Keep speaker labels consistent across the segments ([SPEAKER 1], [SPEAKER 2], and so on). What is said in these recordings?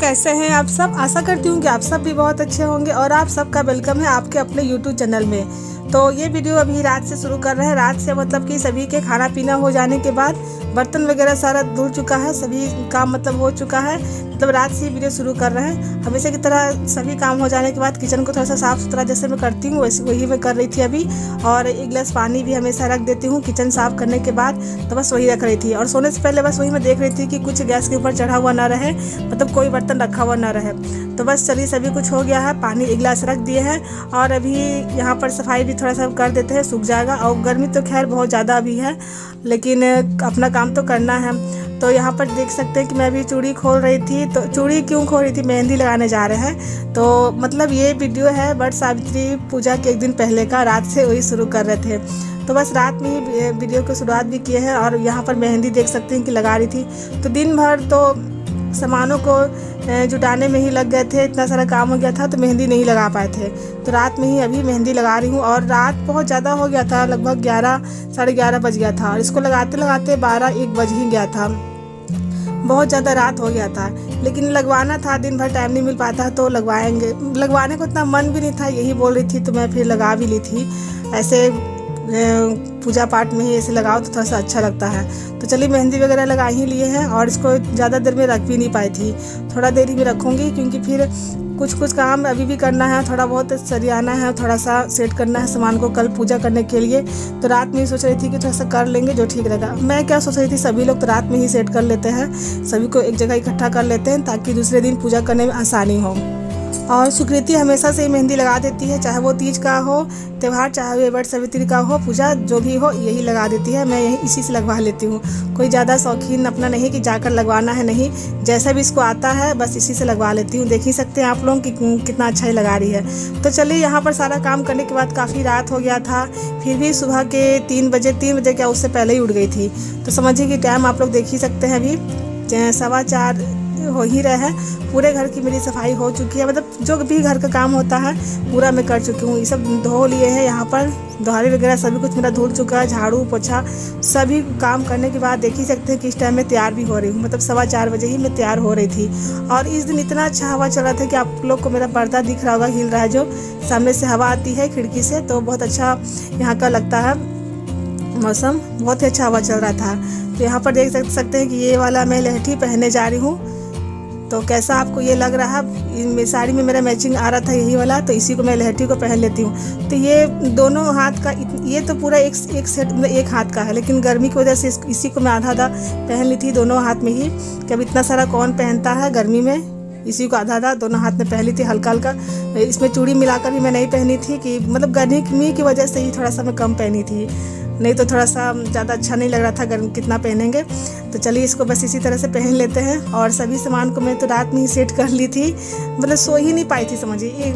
[SPEAKER 1] कैसे हैं आप सब। आशा करती हूँ कि आप सब भी बहुत अच्छे होंगे और आप सबका वेलकम है आपके अपने यूट्यूब चैनल में। तो ये वीडियो अभी रात से शुरू कर रहे हैं। रात से मतलब कि सभी के खाना पीना हो जाने के बाद बर्तन वगैरह सारा धुल चुका है, सभी काम मतलब हो चुका है। मतलब रात से ही वीडियो शुरू कर रहे हैं। हमेशा की तरह सभी काम हो जाने के बाद किचन को थोड़ा सा साफ़ सुथरा जैसे मैं करती हूँ वैसे वही मैं कर रही थी अभी। और एक गिलास पानी भी हमेशा रख देती हूँ किचन साफ़ करने के बाद, तो बस वही रख रही थी। और सोने से पहले बस वही मैं देख रही थी कि कुछ गैस के ऊपर चढ़ा हुआ ना रहे, मतलब कोई बर्तन रखा हुआ ना रहे। तो बस चलिए सभी कुछ हो गया है। पानी एक गिलास रख दिए हैं और अभी यहाँ पर सफाई भी थोड़ा सा कर देते हैं, सूख जाएगा। और गर्मी तो खैर बहुत ज़्यादा अभी है, लेकिन अपना काम तो करना है। तो यहाँ पर देख सकते हैं कि मैं अभी चूड़ी खोल रही थी। तो चूड़ी क्यों खोल रही थी, मेहंदी लगाने जा रहे हैं। तो मतलब ये वीडियो है वट सावित्री पूजा के एक दिन पहले का, रात से वही शुरू कर रहे थे। तो बस रात में ही वीडियो की शुरुआत भी किए हैं। और यहाँ पर मेहंदी देख सकते हैं कि लगा रही थी। तो दिन भर तो सामानों को जुटाने में ही लग गए थे, इतना सारा काम हो गया था तो मेहंदी नहीं लगा पाए थे। तो रात में ही अभी मेहंदी लगा रही हूँ। और रात बहुत ज़्यादा हो गया था, लगभग 11 साढ़े 11 बज गया था। और इसको लगाते लगाते 12-1 बज ही गया था, बहुत ज़्यादा रात हो गया था। लेकिन लगवाना था, दिन भर टाइम नहीं मिल पाता तो लगवाएंगे। लगवाने को इतना मन भी नहीं था, यही बोल रही थी तो मैं फिर लगा भी ली थी। ऐसे पूजा पाठ में ही ऐसे लगाओ तो थोड़ा सा अच्छा लगता है। तो चलिए मेहंदी वगैरह लगा ही लिए हैं। और इसको ज़्यादा देर में रख भी नहीं पाई थी, थोड़ा देर ही में रखूँगी क्योंकि फिर कुछ काम अभी भी करना है, थोड़ा बहुत सरियाना है, थोड़ा सा सेट करना है सामान को कल पूजा करने के लिए। तो रात में ही सोच रही थी कि थोड़ा सा कर लेंगे जो ठीक रहेगा। मैं क्या सोच रही थी, सभी लोग तो रात में ही सेट कर लेते हैं, सभी को एक जगह इकट्ठा कर लेते हैं ताकि दूसरे दिन पूजा करने में आसानी हो। और सुकृति हमेशा से ही मेहंदी लगा देती है, चाहे वो तीज का हो त्यौहार, चाहे वो वट सावित्री का हो, पूजा जो भी हो यही लगा देती है। मैं यही इसी से लगवा लेती हूँ। कोई ज़्यादा शौकीन अपना नहीं कि जाकर लगवाना है, नहीं, जैसा भी इसको आता है बस इसी से लगवा लेती हूँ। देख ही सकते हैं आप लोग कि कितना अच्छा ही लगा रही है। तो चलिए यहाँ पर सारा काम करने के बाद काफ़ी रात हो गया था। फिर भी सुबह के 3 बजे क्या उससे पहले ही उठ गई थी। तो समझिए कि टाइम आप लोग देख ही सकते हैं, अभी 4:15 हो ही रहे हैं। पूरे घर की मेरी सफाई हो चुकी है, मतलब जो भी घर का काम होता है पूरा मैं कर चुकी हूँ। ये सब धो लिए हैं, यहाँ पर दोहारी वगैरह सभी कुछ मेरा धुल चुका है, झाड़ू पोछा सभी काम करने के बाद देख ही सकते हैं कि इस टाइम मैं तैयार भी हो रही हूँ। मतलब 4:15 बजे ही मैं तैयार हो रही थी। और इस दिन इतना अच्छा हवा चल रहा था कि आप लोग को मेरा पर्दा दिख रहा होगा, हिल रहा है, जो सामने से हवा आती है खिड़की से, तो बहुत अच्छा यहाँ का लगता है मौसम, बहुत ही अच्छा हवा चल रहा था। तो यहाँ पर देख सकते हैं कि ये वाला मैं लहठी पहनने जा रही हूँ। तो कैसा आपको ये लग रहा है, साड़ी में मेरा मैचिंग आ रहा था यही वाला, तो इसी को मैं लहठी को पहन लेती हूँ। तो ये दोनों हाथ का, ये तो पूरा एक सेट मतलब एक हाथ का है, लेकिन गर्मी की वजह से इसी को मैं आधा पहन ली थी दोनों हाथ में ही। कि अब इतना सारा कौन पहनता है गर्मी में, इसी को आधा दोनों हाथ में पहन ली थी हल्का हल्का। इसमें चूड़ी मिलाकर भी मैं नहीं पहनी थी कि मतलब गर्मी की वजह से ही थोड़ा सा मैं कम पहनी थी, नहीं तो थोड़ा सा ज़्यादा अच्छा नहीं लग रहा था गर्म कितना पहनेंगे। तो चलिए इसको बस इसी तरह से पहन लेते हैं। और सभी सामान को मैं तो रात में ही सेट कर ली थी, मतलब सो ही नहीं पाई थी, समझिए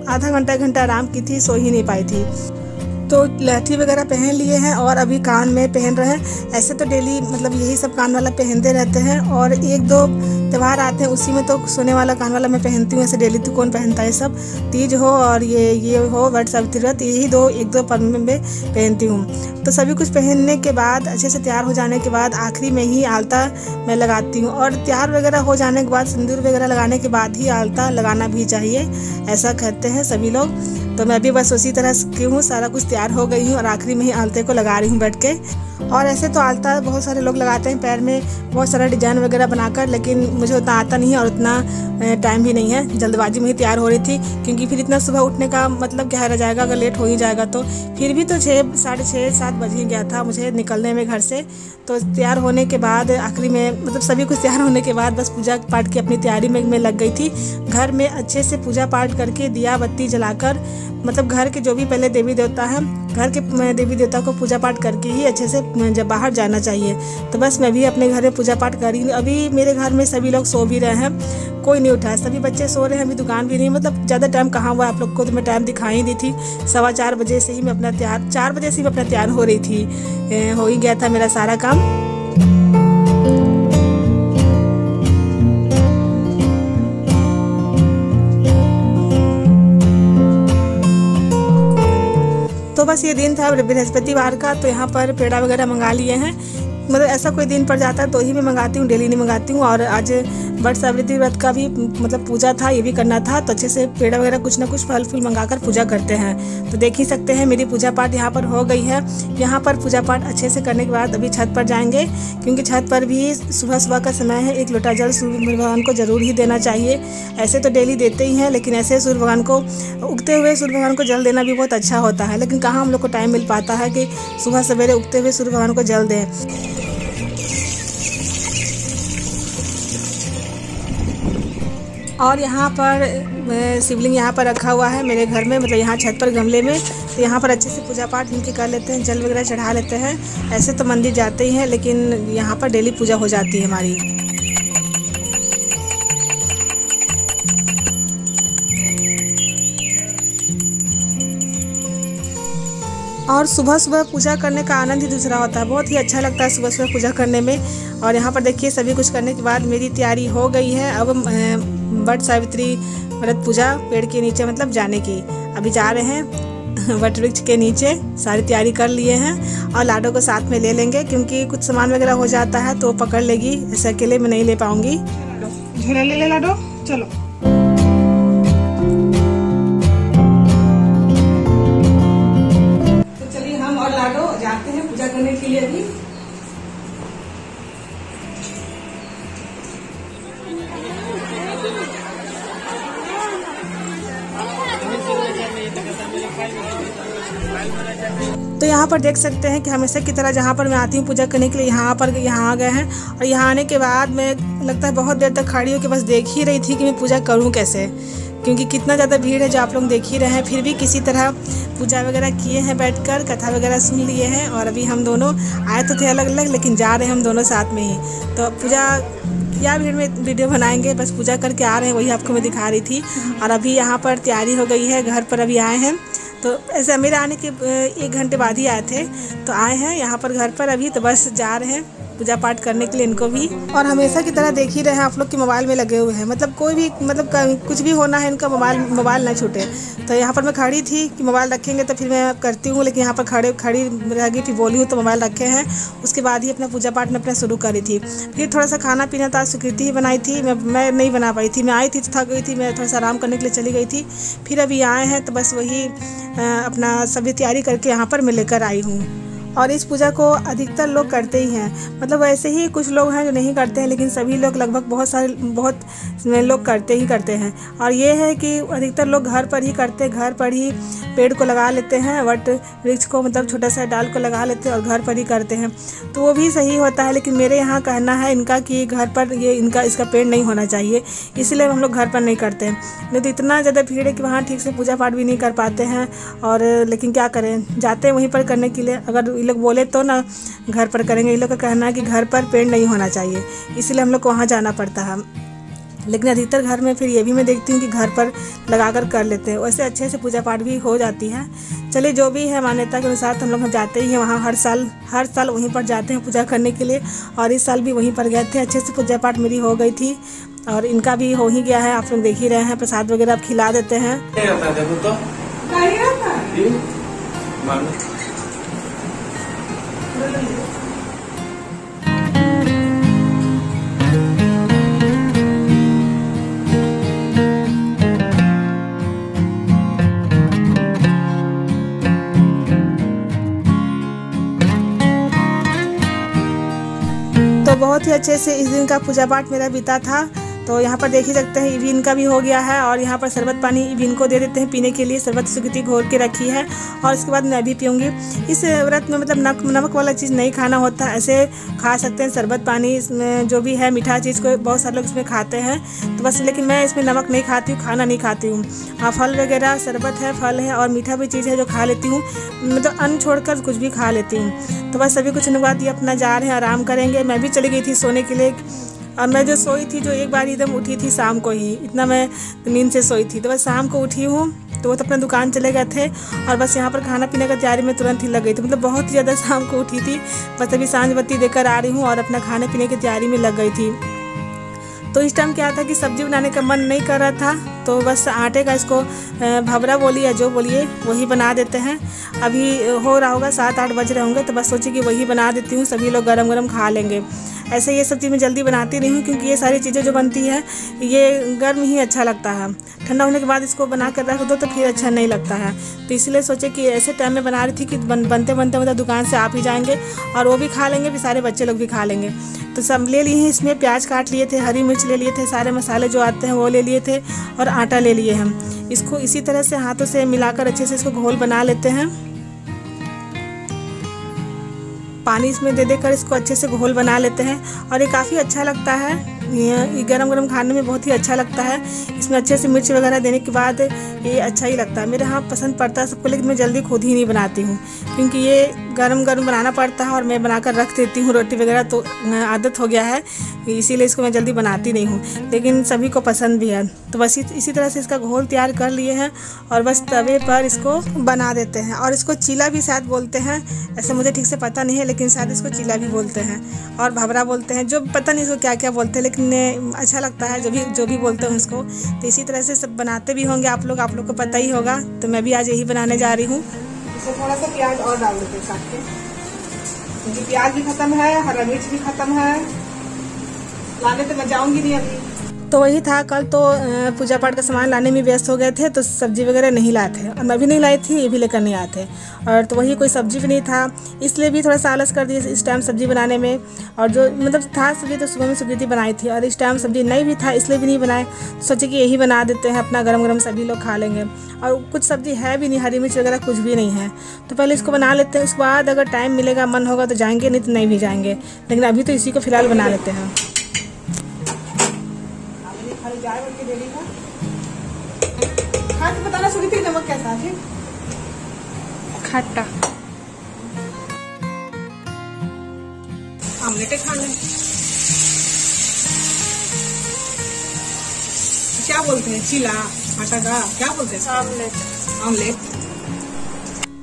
[SPEAKER 1] आधा घंटा आराम की थी, सो ही नहीं पाई थी। तो लहठी वगैरह पहन लिए हैं और अभी कान में पहन रहे हैं। ऐसे तो डेली मतलब यही सब कान वाला पहनते रहते हैं, और 1-2 त्यौहार आते हैं उसी में तो सोने वाला कान वाला मैं पहनती हूँ। ऐसे डेली तो कौन पहनता है, सब तीज हो और ये हो वट सावित्री व्रत, यही 1-2 पर्व में पहनती हूँ। तो सभी कुछ पहनने के बाद अच्छे से तैयार हो जाने के बाद आखिरी में ही आलता मैं लगाती हूँ। और तैयार वगैरह हो जाने के बाद सिंदूर वगैरह लगाने के बाद ही आलता लगाना भी चाहिए, ऐसा कहते हैं सभी लोग। तो मैं भी बस उसी तरह की हूँ, सारा कुछ तैयार हो गई हूँ और आखिरी में ही आलते को लगा रही हूँ बैठ के। और ऐसे तो आलता बहुत सारे लोग लगाते हैं पैर में बहुत सारा डिजाइन वगैरह बनाकर, लेकिन मुझे उतना आता नहीं है और उतना टाइम भी नहीं है। जल्दबाजी में ही तैयार हो रही थी क्योंकि फिर इतना सुबह उठने का मतलब क्या रह जाएगा अगर लेट हो ही जाएगा तो। फिर भी तो 6-6:30-7 बज ही गया था मुझे निकलने में घर से। तो तैयार होने के बाद आखिरी में मतलब सभी कुछ तैयार होने के बाद बस पूजा पाठ की अपनी तैयारी में मैं लग गई थी। घर में अच्छे से पूजा पाठ करके दिया बत्ती जलाकर, मतलब घर के जो भी पहले देवी देवता हैं, घर के देवी देवता को पूजा पाठ करके ही अच्छे से जब बाहर जाना चाहिए। तो बस मैं भी अपने घर में पूजा पाठ कर रही हूँ। अभी मेरे घर में सभी लोग सो भी रहे हैं, कोई नहीं उठा है, सभी बच्चे सो रहे हैं, अभी दुकान भी नहीं, मतलब ज़्यादा टाइम कहाँ हुआ आप लोग को, तो मैं टाइम दिखाई दी थी। 4:15 बजे से ही मैं अपना 4 बजे से ही मैं अपना तैयार हो रही थी, हो ही गया था मेरा सारा काम। तो बस ये दिन था बृहस्पतिवार का। तो यहाँ पर पेड़ा वगैरह मंगा लिए हैं, मतलब ऐसा कोई दिन पड़ जाता है तो ही मैं मंगाती हूँ, डेली नहीं मंगाती हूँ। और आज वट सावित्री व्रत का भी मतलब पूजा था, ये भी करना था। तो अच्छे से पेड़ वगैरह कुछ ना कुछ फल फूल मंगाकर पूजा करते हैं। तो देख ही सकते हैं मेरी पूजा पाठ यहाँ पर हो गई है। यहाँ पर पूजा पाठ अच्छे से करने के बाद अभी छत पर जाएंगे, क्योंकि छत पर भी सुबह सुबह का समय है। एक लोटा जल सूर्य भगवान को जरूर ही देना चाहिए। ऐसे तो डेली देते ही हैं, लेकिन ऐसे सूर्य भगवान को, उगते हुए सूर्य भगवान को जल देना भी बहुत अच्छा होता है। लेकिन कहाँ हम लोग को टाइम मिल पाता है कि सुबह सवेरे उगते हुए सूर्य भगवान को जल दें। और यहाँ पर शिवलिंग यहाँ पर रखा हुआ है मेरे घर में, मतलब यहाँ छत पर गमले में। तो यहाँ पर अच्छे से पूजा पाठ इनकी कर लेते हैं, जल वगैरह चढ़ा लेते हैं। ऐसे तो मंदिर जाते ही हैं, लेकिन यहाँ पर डेली पूजा हो जाती है हमारी। और सुबह सुबह पूजा करने का आनंद ही दूसरा होता है, बहुत ही अच्छा लगता है सुबह सुबह पूजा करने में। और यहाँ पर देखिए सभी कुछ करने के बाद मेरी तैयारी हो गई है। अब वट सावित्री व्रत पूजा पेड़ के नीचे मतलब जाने की, अभी जा रहे हैं वट वृक्ष के नीचे। सारी तैयारी कर लिए हैं और लाडो को साथ में ले लेंगे, क्योंकि कुछ सामान वगैरह हो जाता है तो पकड़ लेगी, ऐसे अकेले में नहीं ले पाऊंगी। झोला ले ले लाडो, चलो। तो चलिए हम और लाडो जाते हैं पूजा करने के लिए। अभी तो यहाँ पर देख सकते हैं कि हमेशा की तरह जहाँ पर मैं आती हूँ पूजा करने के लिए, यहाँ आ गए हैं। और यहाँ आने के बाद मैं लगता है बहुत देर तक खड़ी होकर बस देख ही रही थी कि मैं पूजा करूँ कैसे, क्योंकि कितना ज़्यादा भीड़ है जो आप लोग देख ही रहे हैं। फिर भी किसी तरह पूजा वगैरह किए हैं, बैठकर कथा वगैरह सुन लिए हैं। और अभी हम दोनों आए तो थे अलग अलग, लेकिन जा रहे हैं हम दोनों साथ में ही। तो पूजा या भीड़ में वीडियो बनाएंगे, बस पूजा करके आ रहे हैं, वही आपको मैं दिखा रही थी। और अभी यहाँ पर तैयारी हो गई है, घर पर अभी आए हैं। तो ऐसे मेरे आने के 1 घंटे बाद ही आए थे, तो आए हैं यहाँ पर घर पर अभी। तो बस जा रहे हैं पूजा पाठ करने के लिए इनको भी। और हमेशा की तरह देख ही रहे हैं आप लोग कि मोबाइल में लगे हुए हैं, मतलब कोई भी मतलब कुछ भी होना है इनका मोबाइल ना छूटे। तो यहाँ पर मैं खड़ी थी कि मोबाइल रखेंगे तो फिर मैं करती हूँ, लेकिन यहाँ पर खड़ी रह गई, फिर बोली हूँ तो मोबाइल रखे हैं। उसके बाद ही अपना पूजा पाठ में अपना शुरू करी थी। फिर थोड़ा सा खाना पीना था, स्वीकृति ही बनाई थी, मैं नहीं बना पाई थी। मैं आई थी तो थक गई थी, मैं थोड़ा सा आराम करने के लिए चली गई थी। फिर अभी आए हैं तो बस वही अपना सभी तैयारी करके यहाँ पर मैं लेकर आई हूँ। और इस पूजा को अधिकतर लोग करते ही हैं, मतलब वैसे ही कुछ लोग हैं जो नहीं करते हैं, लेकिन सभी लोग लगभग बहुत लोग करते हैं। और ये है कि अधिकतर लोग घर पर ही करते हैं, घर पर ही पेड़ को लगा लेते हैं, वट वृक्ष को मतलब छोटा सा डाल को लगा लेते हैं और घर पर ही करते हैं। तो वो भी सही होता है, लेकिन मेरे यहाँ कहना है इनका कि घर पर ये इसका पेड़ नहीं होना चाहिए, इसलिए हम लोग घर पर नहीं करते हैं। नहीं तो इतना ज़्यादा भीड़ है कि वहाँ ठीक से पूजा पाठ भी नहीं कर पाते हैं। और लेकिन क्या करें, जाते हैं वहीं पर करने के लिए। अगर ये लोग बोले तो ना घर पर करेंगे, ये लोग का कहना है कि घर पर पेड़ नहीं होना चाहिए, इसलिए हम लोग को वहाँ जाना पड़ता है। लेकिन अधिकतर घर में फिर ये भी मैं देखती हूँ कि घर पर लगाकर कर लेते हैं, वैसे अच्छे से पूजा पाठ भी हो जाती है। चलिए जो भी है मान्यता के अनुसार तो हम लोग जाते ही हैं वहाँ, हर साल वहीं पर जाते हैं पूजा करने के लिए। और इस साल भी वहीं पर गए थे, अच्छे से पूजा पाठ मेरी हो गई थी और इनका भी हो ही गया है। आप लोग देख ही रहे हैं, प्रसाद वगैरह आप खिला देते हैं। तो बहुत ही अच्छे से इस दिन का पूजा पाठ मेरा बीता था। तो यहाँ पर देख ही सकते हैं इविन का भी हो गया है। और यहाँ पर शरबत पानी इविन को दे देते हैं पीने के लिए, शरबत स्वीकृति घोर के रखी है और उसके बाद मैं भी पीऊँगी। इस व्रत में मतलब नमक वाला चीज़ नहीं खाना होता, ऐसे खा सकते हैं शरबत पानी, इसमें जो भी है मीठा चीज़ को बहुत सारे लोग इसमें खाते हैं। तो बस लेकिन मैं इसमें नमक नहीं खाती हूँ, खाना नहीं खाती हूँ। फल वगैरह शरबत है, फल है और मीठा भी चीज़ है जो खा लेती हूँ, मतलब अन्न छोड़कर कुछ भी खा लेती हूँ। तो बस सभी कुछ बाद ये अपना जा रहे हैं, आराम करेंगे। मैं भी चली गई थी सोने के लिए और मैं जो सोई थी, जो एक बार एकदम उठी थी शाम को ही, इतना मैं नींद से सोई थी। तो बस शाम को उठी हूँ तो वो तो अपने दुकान चले गए थे और बस यहाँ पर खाना पीने का तैयारी में तुरंत ही लग गई थी, मतलब बहुत ही ज़्यादा शाम को उठी थी। बस अभी सांझ बत्ती देकर आ रही हूँ और अपना खाने पीने की तैयारी में लग गई थी। तो इस टाइम क्या था कि सब्ज़ी बनाने का मन नहीं कर रहा था, तो बस आटे का इसको भबरा बोलिए या जो बोलिए वही बना देते हैं। अभी हो रहा होगा 7-8 बज रहे होंगे, तो बस सोची कि वही बना देती हूँ, सभी लोग गरम गरम खा लेंगे। ऐसे ये सब चीज़ मैं जल्दी बनाती नहीं हूँ, क्योंकि ये सारी चीज़ें जो बनती है ये गर्म ही अच्छा लगता है। ठंडा होने के बाद इसको बना कर रख दो तो फिर अच्छा नहीं लगता है। तो इसलिए सोचे कि ऐसे टाइम में बना रही थी कि बनते बनते मतलब दुकान से आप ही जाएंगे और वो भी खा लेंगे, फिर सारे बच्चे लोग भी खा लेंगे। तो सब ले लिए हैं। इसमें प्याज काट लिए थे, हरी मिर्च ले लिए थे, सारे मसाले जो आते हैं वो ले लिए थे और आटा ले लिए हम। इसको इसी तरह से हाथों से मिलाकर अच्छे से इसको घोल बना लेते हैं। पानी इसमें दे देकर इसको अच्छे से घोल बना लेते हैं और ये काफ़ी अच्छा लगता है। ये गरम गरम खाने में बहुत ही अच्छा लगता है। इसमें अच्छे से मिर्च वगैरह देने के बाद ये अच्छा ही लगता है। मेरे यहाँ पसंद पड़ता है सबको, लेकिन मैं जल्दी खुद ही नहीं बनाती हूँ, क्योंकि ये गरम गरम बनाना पड़ता है और मैं बनाकर रख देती हूँ रोटी वगैरह, तो आदत हो गया है, इसीलिए इसको मैं जल्दी बनाती नहीं हूँ। लेकिन सभी को पसंद भी है। तो बस इसी तरह से इसका घोल तैयार कर लिए हैं और बस तवे पर इसको बना देते हैं। और इसको चीला भी शायद बोलते हैं, ऐसे मुझे ठीक से पता नहीं है, लेकिन शायद इसको चीला भी बोलते हैं और भबरा बोलते हैं, जो पता नहीं इसको क्या क्या बोलते हैं, लेकिन अच्छा लगता है जो भी बोलते हैं उसको। तो इसी तरह से सब बनाते भी होंगे आप लोग को पता ही होगा। तो मैं भी आज यही बनाने जा रही हूँ। इसमें थोड़ा सा प्याज और डाल देते हैं साथ में, क्योंकि प्याज भी खत्म है, हरा मिर्च भी खत्म है, लाने तो मैं जाऊंगी नहीं अभी। तो वही था, कल तो पूजा पाठ का सामान लाने में व्यस्त हो गए थे, तो सब्जी वगैरह नहीं लाए थे और मैं भी नहीं लाई थी, ये भी लेकर नहीं आए थे। और तो वही कोई सब्जी भी नहीं था, इसलिए भी थोड़ा सा आलस कर दिए इस टाइम सब्जी बनाने में। और जो मतलब था सब्जी तो सुबह में सुकृति बनाई थी और इस टाइम सब्जी नहीं भी था, इसलिए भी नहीं बनाए। सोचे कि यही बना देते हैं, अपना गरम गरम सभी लोग खा लेंगे। और कुछ सब्जी है भी नहीं, हरी मिर्च वगैरह कुछ भी नहीं है, तो पहले इसको बना लेते हैं। उसके बाद अगर टाइम मिलेगा, मन होगा तो जाएंगे, नहीं तो नहीं भी जाएंगे। लेकिन अभी तो इसी को फिलहाल बना लेते हैं। खा के बताना सुनी थी नमक कैसा है? खट्टा। आमलेट खा लें। क्या बोलते हैं? चीला आटा का क्या बोलते हैं? आमलेट। आमलेट।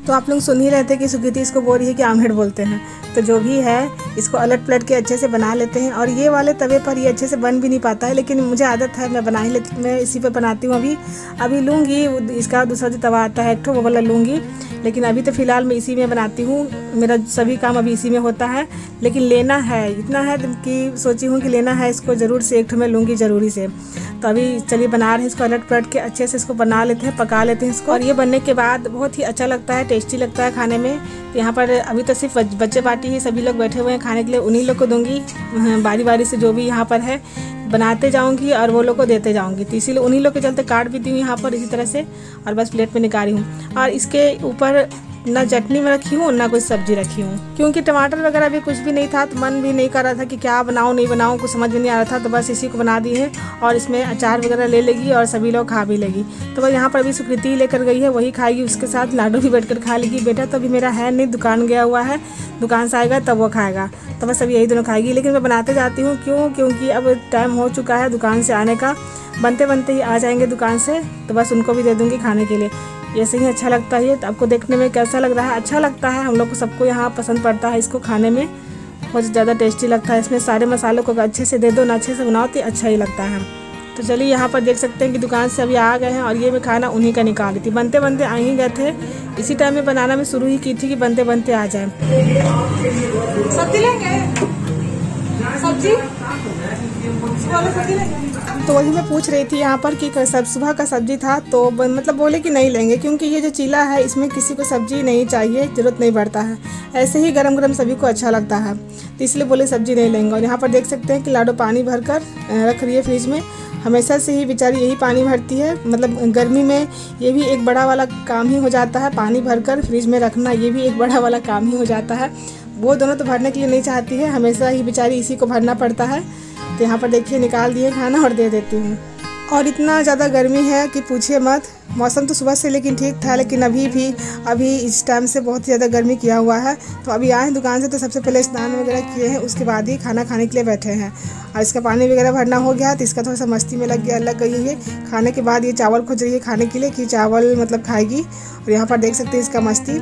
[SPEAKER 1] तो आप लोग सुन ही रहे थे कि सुकृति इसको बोल रही है कि आमलेट बोलते हैं। तो जो भी है, इसको अलट पलट के अच्छे से बना लेते हैं। और ये वाले तवे पर ये अच्छे से बन भी नहीं पाता है, लेकिन मुझे आदत है, मैं बना ही लेती, मैं इसी पर बनाती हूँ। अभी लूँगी इसका दूसरा जो तवा आता है एक ठो, वो वाला लूँगी, लेकिन अभी तो फ़िलहाल मैं इसी में बनाती हूँ। मेरा सभी काम अभी इसी में होता है, लेकिन लेना है, इतना है कि सोची हूँ कि लेना है इसको ज़रूर से, एक ठो मैं लूँगी ज़रूरी से। तो अभी चलिए बना रहे हैं इसको, अलट पलट के अच्छे से इसको बना लेते हैं, पका लेते हैं इसको। और ये बनने के बाद बहुत ही अच्छा लगता है, टेस्टी लगता है खाने में। तो यहाँ पर अभी तो सिर्फ बच्चे पार्टी ही सभी लोग बैठे हुए हैं खाने के लिए, उन्हीं लोग को दूंगी बारी बारी से, जो भी यहाँ पर है बनाते जाऊंगी और वो लोग को देते जाऊंगी। तो इसीलिए उन्हीं लोग के चलते काट भी दी हूँ यहाँ पर इसी तरह से, और बस प्लेट में निकाली हूँ। और इसके ऊपर ना चटनी में रखी हूँ ना कोई सब्जी रखी हूँ, क्योंकि टमाटर वगैरह भी कुछ भी नहीं था, तो मन भी नहीं कर रहा था कि क्या बनाऊँ नहीं बनाऊँ, कुछ समझ में नहीं आ रहा था। तो बस इसी को बना दी है और इसमें अचार वगैरह ले लेगी और सभी लोग खा भी लेगी। तो बस यहाँ पर भी सुकृति लेकर गई है, वही खाएगी, उसके साथ लाडू भी बैठकर खा लेगी। बेटा तो अभी मेरा है नहीं, दुकान गया हुआ है, दुकान से आएगा तब वो खाएगा। तो बस अभी यही दोनों खाएगी, लेकिन मैं बनाते जाती हूँ। क्योंकि अब टाइम हो चुका है दुकान से आने का, बनते बनते ही आ जाएंगे दुकान से, तो बस उनको भी दे दूँगी खाने के लिए। ऐसे ही अच्छा लगता है। तो आपको देखने में कैसा लग रहा है? अच्छा लगता है, हम लोग को सबको यहाँ पसंद पड़ता है इसको खाने में, बहुत ज़्यादा टेस्टी लगता है। इसमें सारे मसालों को अच्छे से दे दो ना, अच्छे से बनाओ तो अच्छा ही लगता है। तो चलिए यहाँ पर देख सकते हैं कि दुकान से अभी आ गए हैं और ये मैं खाना उन्हीं का निकाल रही थी। बनते बनते आ ही गए थे, इसी टाइम में बनाना मैं शुरू ही की थी कि बनते बनते आ जाए। सब्जी लेंगे? सब्जी तो वही मैं पूछ रही थी यहाँ पर कि सब सुबह का सब्जी था, तो मतलब बोले कि नहीं लेंगे, क्योंकि ये जो चीला है इसमें किसी को सब्जी नहीं चाहिए, ज़रूरत नहीं पड़ता है, ऐसे ही गरम गरम सभी को अच्छा लगता है, तो इसलिए बोले सब्जी नहीं लेंगे। और यहाँ पर देख सकते हैं कि लाडो पानी भर कर रख रही है फ्रिज में। हमेशा से ही बेचारी यही पानी भरती है, मतलब गर्मी में ये भी एक बड़ा वाला काम ही हो जाता है, पानी भर कर फ्रिज में रखना ये भी एक बड़ा वाला काम ही हो जाता है। वो दोनों तो भरने के लिए नहीं चाहती है, हमेशा ही बेचारी इसी को भरना पड़ता है। तो यहाँ पर देखिए निकाल दिए खाना और दे देती हूँ। और इतना ज़्यादा गर्मी है कि पूछिए मत। मौसम तो सुबह से लेकिन ठीक था, लेकिन अभी इस टाइम से बहुत ज़्यादा गर्मी किया हुआ है। तो अभी आए हैं दुकान से, तो सबसे पहले स्नान वगैरह किए हैं, उसके बाद ही खाना खाने के लिए बैठे हैं। और इसका पानी वगैरह भरना हो गया, तो इसका थोड़ा सा मस्ती में लग गई है। खाने के बाद ये चावल खोज रही है खाने के लिए कि चावल मतलब खाएगी। और यहाँ पर देख सकते हैं इसका मस्ती।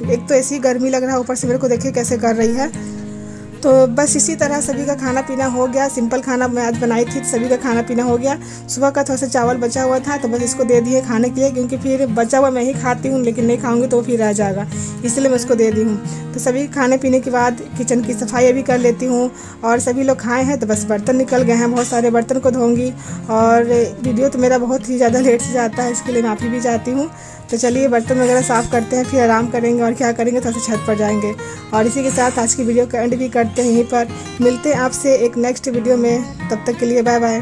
[SPEAKER 1] एक तो ऐसी गर्मी लग रहा है, ऊपर से मेरे को देखिए कैसे कर रही है। तो बस इसी तरह सभी का खाना पीना हो गया। सिंपल खाना मैं आज बनाई थी, तो सभी का खाना पीना हो गया। सुबह का थोड़ा सा चावल बचा हुआ था तो बस इसको दे दिए खाने के लिए, क्योंकि फिर बचा हुआ मैं ही खाती हूँ, लेकिन नहीं खाऊंगी तो फिर रह जाएगा, इसलिए मैं उसको दे दी हूँ। तो सभी खाने पीने के बाद किचन की सफाई भी कर लेती हूँ, और सभी लोग खाए हैं तो बस बर्तन निकल गए हैं, बहुत सारे बर्तन को धोऊंगी। और वीडियो तो मेरा बहुत ही ज़्यादा लेट से जाता है, इसके लिए माफ़ी भी चाहती हूँ। तो चलिए बर्तन वगैरह साफ़ करते हैं, फिर आराम करेंगे और क्या करेंगे, थोड़ा सा छत पर जाएंगे। और इसी के साथ आज की वीडियो का एंड भी करते हैं यहीं पर। मिलते हैं आपसे एक नेक्स्ट वीडियो में, तब तक के लिए बाय बाय।